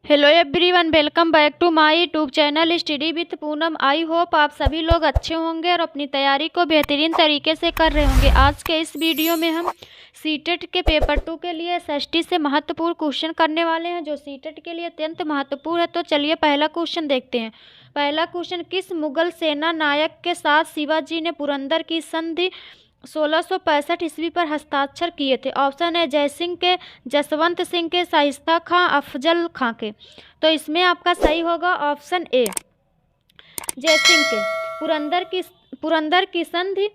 Hello everyone, welcome back to my YouTube channel study with Poonam. I hope आप सभी लोग अच्छे होंगे और अपनी तैयारी को बेहतरीन तरीके से कर रहे होंगे। आज के इस वीडियो में हम सीटेट के पेपर 2 के लिए एसएसटी से महत्वपूर्ण क्वेश्चन करने वाले हैं, जो सीटेट के लिए अत्यंत महत्वपूर्ण है। तो चलिए पहला क्वेश्चन देखते हैं। पहला क्वेश्चन, किस मुगल सेना नायक के साथ शिवाजी ने पुरंदर की संधि 1665 ईस्वी पर हस्ताक्षर किए थे? ऑप्शन है जय सिंह के, जसवंत सिंह के, शाइस्ता खां, अफजल खां के। तो इसमें आपका सही होगा ऑप्शन ए, जय सिंह के। पुरंदर की संधि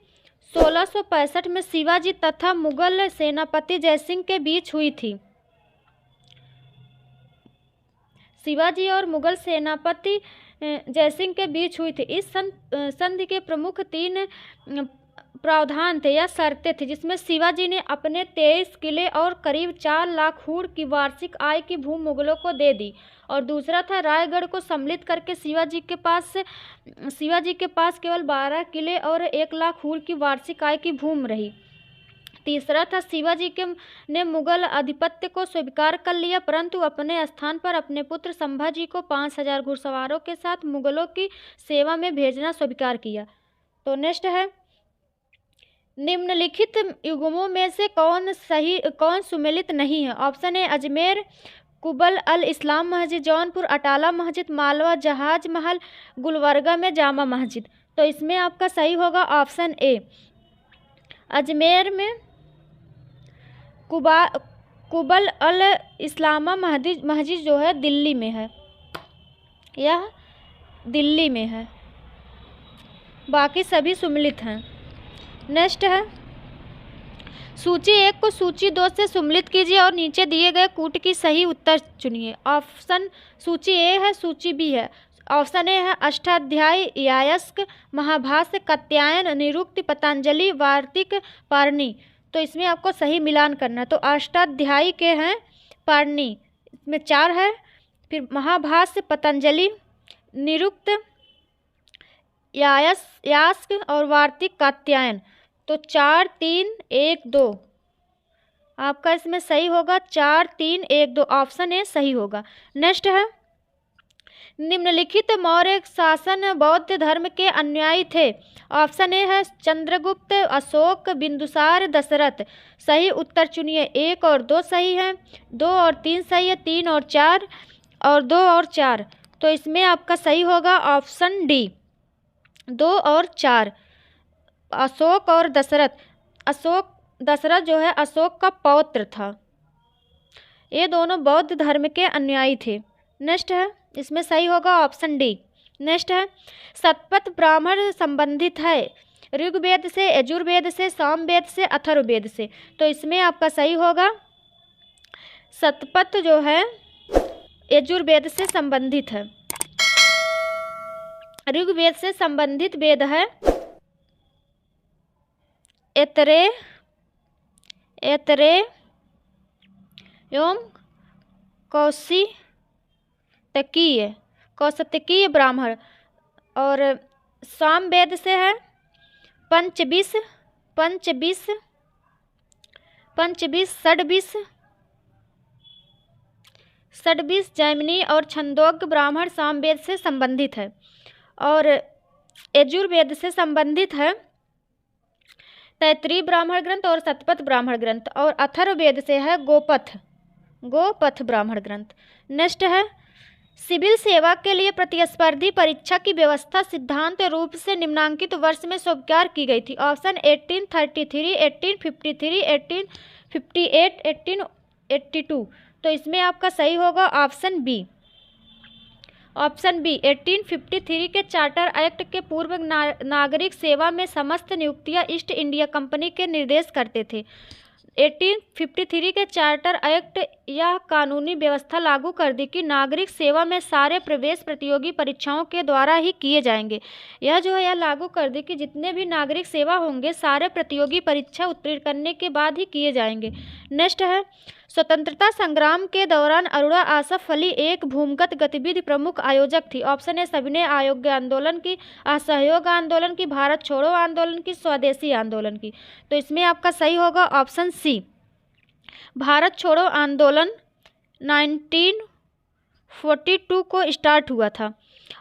1665 में शिवाजी तथा मुगल सेनापति जय सिंह के बीच हुई थी। शिवाजी और मुगल सेनापति जय सिंह के बीच हुई थी। इस संधि के प्रमुख 3 प्रावधान थे या शर्तें थी, जिसमें शिवाजी ने अपने 23 किले और करीब 4 लाख हूण की वार्षिक आय की भूमि मुगलों को दे दी। और दूसरा था, रायगढ़ को सम्मिलित करके शिवाजी के पास केवल 12 किले और 1 लाख हूण की वार्षिक आय की भूमि रही। तीसरा था, शिवाजी ने मुगल आधिपत्य को स्वीकार कर लिया, परंतु अपने स्थान पर अपने पुत्र संभाजी को 5000 घुड़सवारों के साथ मुगलों की सेवा में भेजना स्वीकार किया। तो नेक्स्ट है, निम्नलिखित युग्मों में से कौन सुमेलित नहीं है? ऑप्शन ए अजमेर, कुबल अल इस्लाम मस्जिद, जौनपुर अटाला मस्जिद, मालवा जहाज महल, गुलबर्गा में जामा मस्जिद। तो इसमें आपका सही होगा ऑप्शन ए, अजमेर में कुबल अल इस्लामा मस्जिद जो है दिल्ली में है, यह दिल्ली में है, बाकी सभी सुमेलित हैं। नेक्स्ट है, सूची 1 को सूची 2 से सम्मिलित कीजिए और नीचे दिए गए कूट की सही उत्तर चुनिए। ऑप्शन सूची ए है, सूची बी है। ऑप्शन ए है अष्टाध्यायी, यास्क, महाभाष्य, कात्यायन, निरुक्त, पतंजलि, वार्तिक, पाणिनि। तो इसमें आपको सही मिलान करना है। तो अष्टाध्यायी के हैं पाणिनि, इसमें 4 है, फिर महाभाष्य, पतंजलि, निरुक्त, यास्क और वार्तिक, कात्यायन। तो 4 3 1 2 आपका इसमें सही होगा, 4 3 1 2 ऑप्शन ए सही होगा। नेक्स्ट है, निम्नलिखित मौर्य शासन बौद्ध धर्म के अनुयायी थे? ऑप्शन ए है चंद्रगुप्त, अशोक, बिंदुसार, दशरथ। सही उत्तर चुनिए। 1 और 2 सही है, 2 और 3 सही है, 3 और 4 और 2 और 4। तो इसमें आपका सही होगा ऑप्शन डी, 2 और 4, अशोक और दशरथ। दशरथ जो है अशोक का पौत्र था। ये दोनों बौद्ध धर्म के अनुयायी थे। नेक्स्ट है, इसमें सही होगा ऑप्शन डी। नेक्स्ट है, शतपथ ब्राह्मण संबंधित है ऋग्वेद से, यजुर्वेद से, सामवेद से, अथर्ववेद से। तो इसमें आपका सही होगा शतपथ जो है यजुर्वेद से संबंधित है। ऋग्वेद से संबंधित वेद है ऐतरेय एवं कौशितकीय ब्राह्मण। और सामवेद से है पंचविश, षड्विश, जैमिनी और छंदोग्य ब्राह्मण सामवेद से संबंधित है। और यजुर्वेद से संबंधित है तैत्तिरीय ब्राह्मण ग्रंथ और शतपथ ब्राह्मण ग्रंथ। और अथर्ववेद से है गोपथ ब्राह्मण ग्रंथ। नेक्स्ट है, सिविल सेवा के लिए प्रतिस्पर्धी परीक्षा की व्यवस्था सिद्धांत रूप से निम्नांकित वर्ष में स्वीकार की गई थी? ऑप्शन 1833, 1853, 1858, 1882। तो इसमें आपका सही होगा ऑप्शन बी, 1853 के चार्टर एक्ट के पूर्व नागरिक सेवा में समस्त नियुक्तियां ईस्ट इंडिया कंपनी के निर्देश करते थे। 1853 के चार्टर एक्ट यह कानूनी व्यवस्था लागू कर दी कि नागरिक सेवा में सारे प्रवेश प्रतियोगी परीक्षाओं के द्वारा ही किए जाएंगे। यह जो है यह लागू कर दी कि जितने भी नागरिक सेवा होंगे सारे प्रतियोगी परीक्षा उत्तीर्ण करने के बाद ही किए जाएंगे। नेक्स्ट है, स्वतंत्रता संग्राम के दौरान अरोड़ा आसफ अली एक भूमिगत गतिविधि प्रमुख आयोजक थी। ऑप्शन ए सविनय अयोग्य आंदोलन की, असहयोग आंदोलन की, भारत छोड़ो आंदोलन की, स्वदेशी आंदोलन की। तो इसमें आपका सही होगा ऑप्शन सी, भारत छोड़ो आंदोलन 1942 को स्टार्ट हुआ था।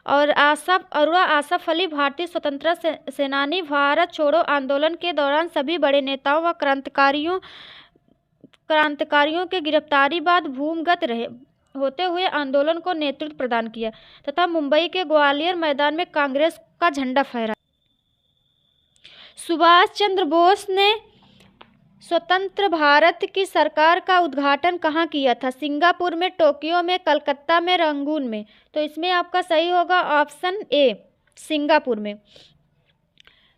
और आसफ अली भारतीय स्वतंत्रता सेनानी भारत छोड़ो आंदोलन के दौरान सभी बड़े नेताओं व क्रांतिकारियों के गिरफ्तारी बाद भूमिगत रहे होते हुए आंदोलन को नेतृत्व प्रदान किया तथा मुंबई के ग्वालियर मैदान में कांग्रेस का झंडा फहराया। सुभाष चंद्र बोस ने स्वतंत्र भारत की सरकार का उद्घाटन कहाँ किया था? सिंगापुर में, टोक्यो में, कलकत्ता में, रंगून में। तो इसमें आपका सही होगा ऑप्शन ए, सिंगापुर में।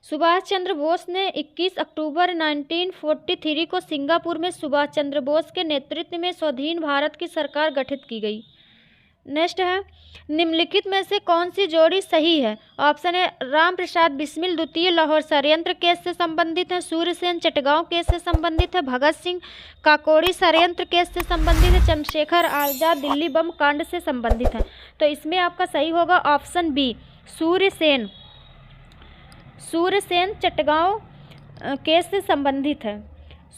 सुभाष चंद्र बोस ने 21 अक्टूबर 1943 को सिंगापुर में सुभाष चंद्र बोस के नेतृत्व में स्वाधीन भारत की सरकार गठित की गई। नेक्स्ट है, निम्नलिखित में से कौन सी जोड़ी सही है? ऑप्शन ए, राम प्रसाद बिस्मिल द्वितीय लाहौर षड्यंत्र केस से संबंधित है, सूर्यसेन चटगांव केस से संबंधित है, भगत सिंह काकोड़ी षड्यंत्र केस से संबंधित है, चंद्रशेखर आजाद दिल्ली बम कांड से संबंधित है। तो इसमें आपका सही होगा option B, Surya Sen Chittagong case से संबंधित है।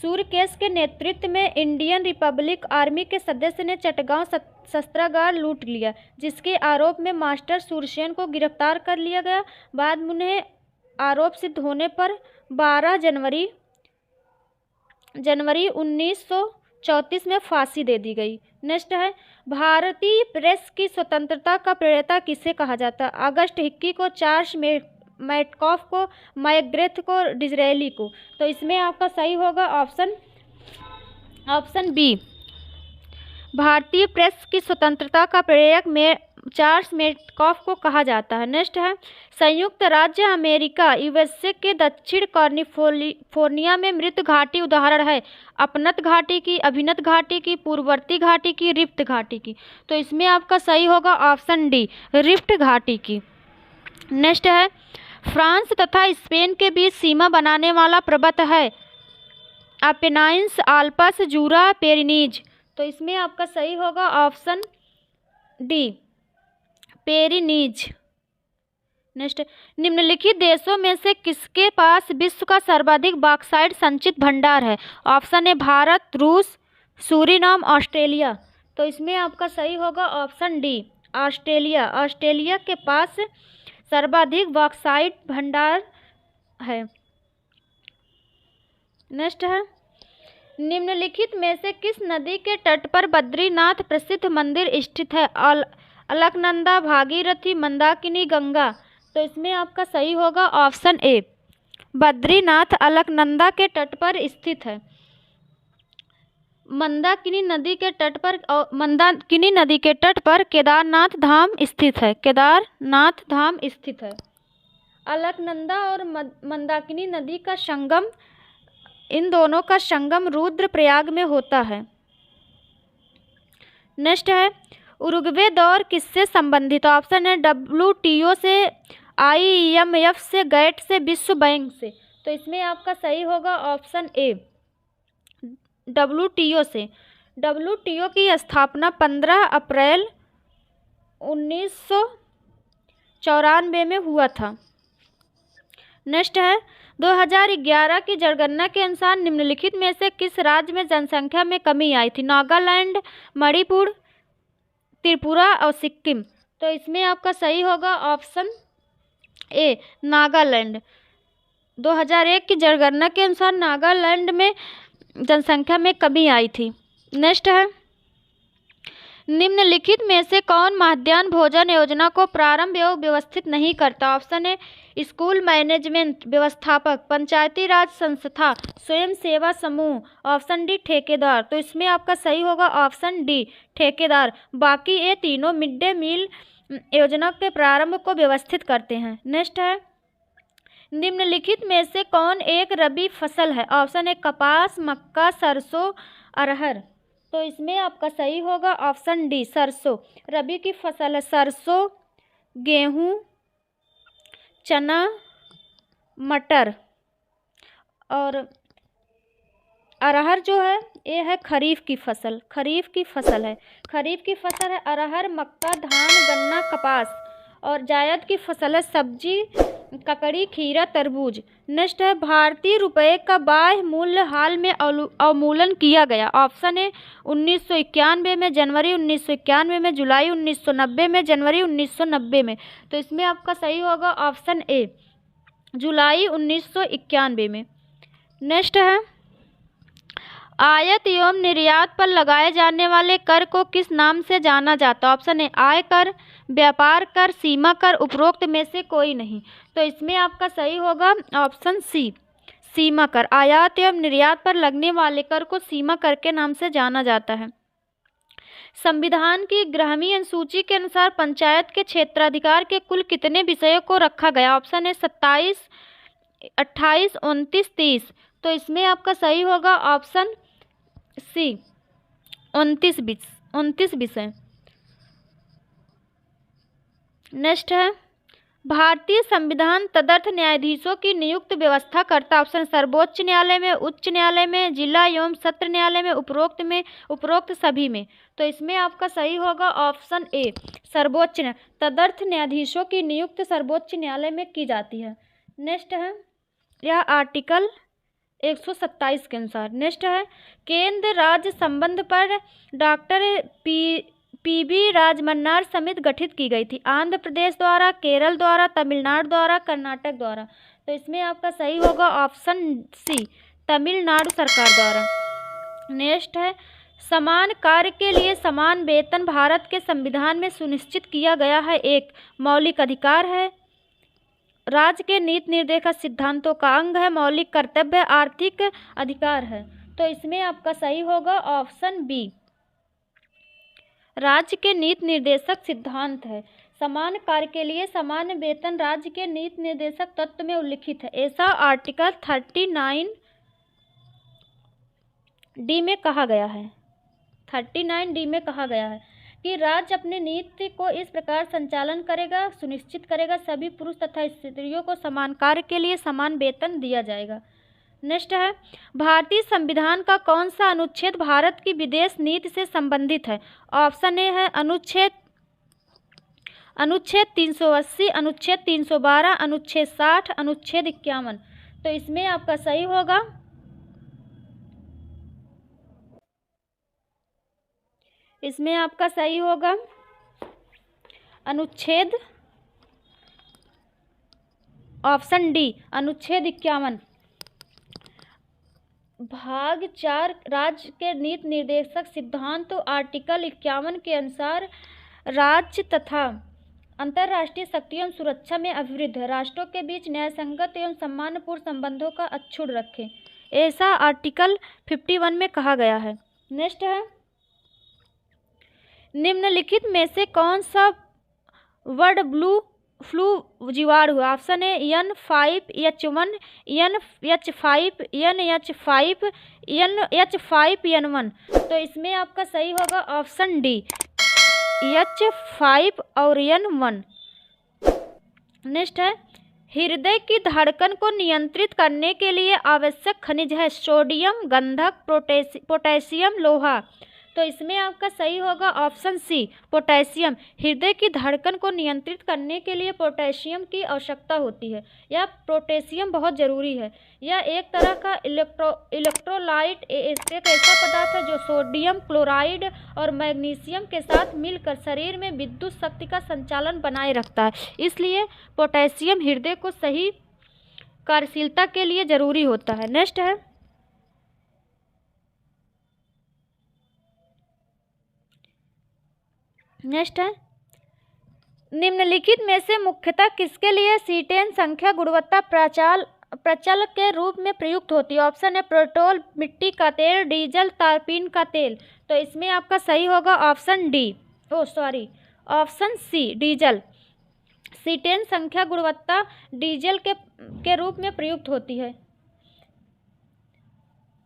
सूर्य केस के नेतृत्व में इंडियन रिपब्लिक आर्मी के सदस्य ने चटगांव शस्त्रागार लूट लिया, जिसके आरोप में मास्टर सूर्यसेन को गिरफ्तार कर लिया गया। बाद में उन्हें आरोप सिद्ध होने पर 12 जनवरी 1934 में फांसी दे दी गई। नेक्स्ट है, भारतीय प्रेस की स्वतंत्रता का प्रणेता किसे कहा जाता है? अगस्ट हिक्की को, चार्ल्स मैटकॉफ को, मैकग्रेथ को, डिज़रेली को। तो इसमें आपका सही होगा ऑप्शन बी, भारतीय प्रेस की स्वतंत्रता का प्रेरक में चार्ल्स मैटकॉफ को कहा जाता है। नेक्स्ट है, संयुक्त राज्य अमेरिका यूएसए के दक्षिण कैलिफोर्निया में मृत घाटी उदाहरण है अपनत घाटी की, अभिनत घाटी की, पूर्ववर्ती घाटी की, रिफ्ट घाटी की। तो इसमें आपका सही होगा ऑप्शन डी, रिफ्ट घाटी की। नेक्स्ट है, फ्रांस तथा स्पेन के बीच सीमा बनाने वाला पर्वत है अपेनाइन्स, आल्प्स, जूरा, पेरिनीज। तो इसमें आपका सही होगा ऑप्शन डी, पेरिनीज। नेक्स्ट, निम्नलिखित देशों में से किसके पास विश्व का सर्वाधिक बॉक्साइट संचित भंडार है? ऑप्शन ए, भारत, रूस, सूरीनाम, ऑस्ट्रेलिया। तो इसमें आपका सही होगा ऑप्शन डी, ऑस्ट्रेलिया। ऑस्ट्रेलिया के पास सर्वाधिक बॉक्साइट भंडार है। नेक्स्ट है, निम्नलिखित में से किस नदी के तट पर बद्रीनाथ प्रसिद्ध मंदिर स्थित है? अलकनंदा, भागीरथी, मंदाकिनी, गंगा। तो इसमें आपका सही होगा ऑप्शन ए, बद्रीनाथ अलकनंदा के तट पर स्थित है। मंदाकिनी नदी के तट पर केदारनाथ धाम स्थित है। अलकनंदा और मंदाकिनी नदी का संगम, इन दोनों का संगम रुद्रप्रयाग में होता है। नेक्स्ट है, उरुग्वे दौर किससे संबंधित? ऑप्शन है WTO से, IMF से, गैट से, विश्व बैंक से। तो इसमें आपका सही होगा ऑप्शन ए, WTO से। WTO की स्थापना 15 अप्रैल 1994 में हुआ था। नेक्स्ट है, 2011 की जनगणना के अनुसार निम्नलिखित में से किस राज्य में जनसंख्या में कमी आई थी? नागालैंड, मणिपुर, त्रिपुरा और सिक्किम। तो इसमें आपका सही होगा ऑप्शन ए, नागालैंड। 2001 की जनगणना के अनुसार नागालैंड में जनसंख्या में कमी आई थी। नेक्स्ट है, निम्नलिखित में से कौन मध्याह्न भोजन योजना को प्रारंभ एवं व्यवस्थित नहीं करता? ऑप्शन ए, स्कूल मैनेजमेंट व्यवस्थापक, पंचायती राज संस्था, स्वयं सेवा समूह, ऑप्शन डी, ठेकेदार। तो इसमें आपका सही होगा ऑप्शन डी, ठेकेदार। बाकी ये तीनों मिड डे मील योजना के प्रारंभ को व्यवस्थित करते हैं। नेक्स्ट है, निम्नलिखित में से कौन एक रबी फसल है? ऑप्शन ए, कपास, मक्का, सरसों, अरहर। तो इसमें आपका सही होगा ऑप्शन डी, सरसों। रबी की फसल है सरसों, गेहूं, चना, मटर और अरहर जो है ये है खरीफ की फसल है। खरीफ की फसल है अरहर, मक्का, धान, गन्ना, कपास। और जायद की फसल है सब्जी, ककड़ी, खीरा, तरबूज। नेक्स्ट है भारतीय रुपये का बाह्य मूल्य हाल में अवमूल्यन किया गया। ऑप्शन ए 1991 में, जनवरी 1991 में, जुलाई 1990 में, जनवरी 1990 में। तो इसमें आपका सही होगा ऑप्शन ए जुलाई 1991 में। नेक्स्ट है आयात एवं निर्यात पर लगाए जाने वाले कर को किस नाम से जाना जाता है। ऑप्शन ए आय कर, व्यापार कर, सीमा कर, उपरोक्त में से कोई नहीं। तो इसमें आपका सही होगा ऑप्शन सी सीमा कर। आयात एवं निर्यात पर लगने वाले कर को सीमा कर के नाम से जाना जाता है। संविधान की 11वीं अनुसूची के अनुसार पंचायत के क्षेत्राधिकार के कुल कितने विषयों को रखा गया। ऑप्शन है 27, 28, 29, 30। तो इसमें आपका सही होगा ऑप्शन सी 29 विषय। नेक्स्ट है भारतीय संविधान तदर्थ न्यायाधीशों की नियुक्त व्यवस्था करता। ऑप्शन सर्वोच्च न्यायालय में, उच्च न्यायालय में, जिला एवं सत्र न्यायालय में, उपरोक्त सभी में। तो इसमें आपका सही होगा ऑप्शन ए सर्वोच्च तदर्थ न्यायाधीशों की नियुक्त सर्वोच्च न्यायालय में की जाती है। नेक्स्ट है यह आर्टिकल 127 के अनुसार। नेक्स्ट है केंद्र राज्य संबंध पर डॉक्टर पीबी राजमन्नार समिति गठित की गई थी। आंध्र प्रदेश द्वारा, केरल द्वारा, तमिलनाडु द्वारा, कर्नाटक द्वारा। तो इसमें आपका सही होगा ऑप्शन सी तमिलनाडु सरकार द्वारा। नेक्स्ट है समान कार्य के लिए समान वेतन भारत के संविधान में सुनिश्चित किया गया है। एक मौलिक अधिकार है, राज्य के नीति निर्देशक सिद्धांतों का अंग है, मौलिक कर्तव्य, आर्थिक अधिकार है। तो इसमें आपका सही होगा ऑप्शन बी राज्य के नीति निर्देशक सिद्धांत है। समान कार्य के लिए समान वेतन राज्य के नीति निर्देशक तत्व में उल्लिखित है। ऐसा आर्टिकल 39 डी में कहा गया है। 39 डी में कहा गया है कि राज्य अपनी नीति को इस प्रकार संचालन करेगा, सुनिश्चित करेगा सभी पुरुष तथा स्त्रियों को समान कार्य के लिए समान वेतन दिया जाएगा। नेक्स्ट है भारतीय संविधान का कौन सा अनुच्छेद भारत की विदेश नीति से संबंधित है। ऑप्शन ए है अनुच्छेद 380, अनुच्छेद 312, अनुच्छेद 60, अनुच्छेद 51। तो इसमें आपका सही होगा अनुच्छेद ऑप्शन डी अनुच्छेद 51। भाग 4 राज्य के नीति निर्देशक सिद्धांत तो आर्टिकल 51 के अनुसार राज्य तथा अंतर्राष्ट्रीय शक्ति एवं सुरक्षा में अभिवृद्ध राष्ट्रों के बीच न्यायसंगत एवं सम्मानपूर्ण संबंधों का अक्षुण्ण रखें, ऐसा आर्टिकल 51 में कहा गया है। नेक्स्ट है निम्नलिखित में से कौन सा बर्ड फ्लू जीवाणु हुआ। Option A N5H1, NH5, NH5, NH5N1। तो इसमें आपका सही होगा ऑप्शन डी H5 और N1। नेक्स्ट है हृदय की धड़कन को नियंत्रित करने के लिए आवश्यक खनिज है सोडियम, गंधक, पोटेशियम, लोहा। तो इसमें आपका सही होगा ऑप्शन सी पोटेशियम। हृदय की धड़कन को नियंत्रित करने के लिए पोटेशियम की आवश्यकता होती है। यह पोटेशियम बहुत ज़रूरी है। यह एक तरह का इलेक्ट्रोलाइट एक ऐसा पदार्थ है जो सोडियम क्लोराइड और मैग्नीशियम के साथ मिलकर शरीर में विद्युत शक्ति का संचालन बनाए रखता है। इसलिए पोटेशियम हृदय को सही कार्यशीलता के लिए ज़रूरी होता है। नेक्स्ट है निम्नलिखित में से मुख्यतः किसके लिए C10 संख्या गुणवत्ता प्रचल के रूप में प्रयुक्त होती है। ऑप्शन है पेट्रोल, मिट्टी का तेल, डीजल, तारपीन का तेल। तो इसमें आपका सही होगा ऑप्शन सी डीजल। C10 संख्या गुणवत्ता डीजल के रूप में प्रयुक्त होती है।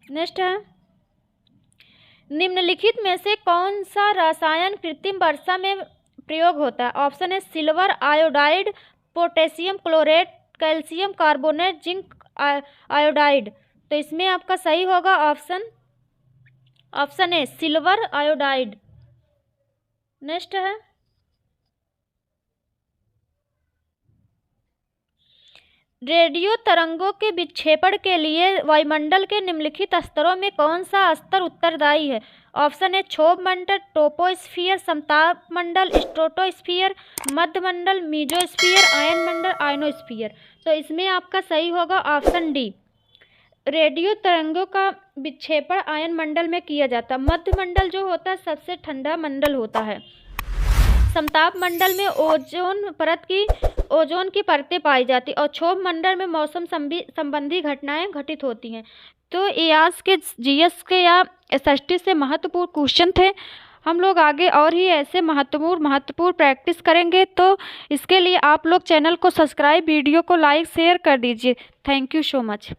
नेक्स्ट है निम्नलिखित में से कौन सा रसायन कृत्रिम वर्षा में प्रयोग होता है। ऑप्शन है silver iodide, potassium chlorate, calcium carbonate, zinc iodide. तो इसमें आपका सही होगा ऑप्शन है सिल्वर आयोडाइड। नेक्स्ट है रेडियो तरंगों के विक्षेपण के लिए वायुमंडल के निम्नलिखित स्तरों में कौन सा स्तर उत्तरदायी है? ऑप्शन ए क्षोभ मंडल, ट्रोपोस्फियर, समताप मंडल, स्ट्रेटोस्फियर, मध्य मंडल, मीजोस्फियर, आयन मंडल, आयनोस्फियर। तो इसमें आपका सही होगा ऑप्शन डी। रेडियो तरंगों का विक्षेपण आयन मंडल में किया जाता है। मध्य मंडल जो होता है सबसे ठंडा मंडल होता है। समताप मंडल में ओजोन की परतें पाई जाती और क्षोभ मंडल में मौसम संबंधी घटनाएं घटित होती हैं। तो ये आज के जीएस के या एसएसटी से महत्वपूर्ण क्वेश्चन थे। हम लोग आगे और ही ऐसे महत्वपूर्ण प्रैक्टिस करेंगे। तो इसके लिए आप लोग चैनल को सब्सक्राइब, वीडियो को लाइक शेयर कर दीजिए। Thank you so much.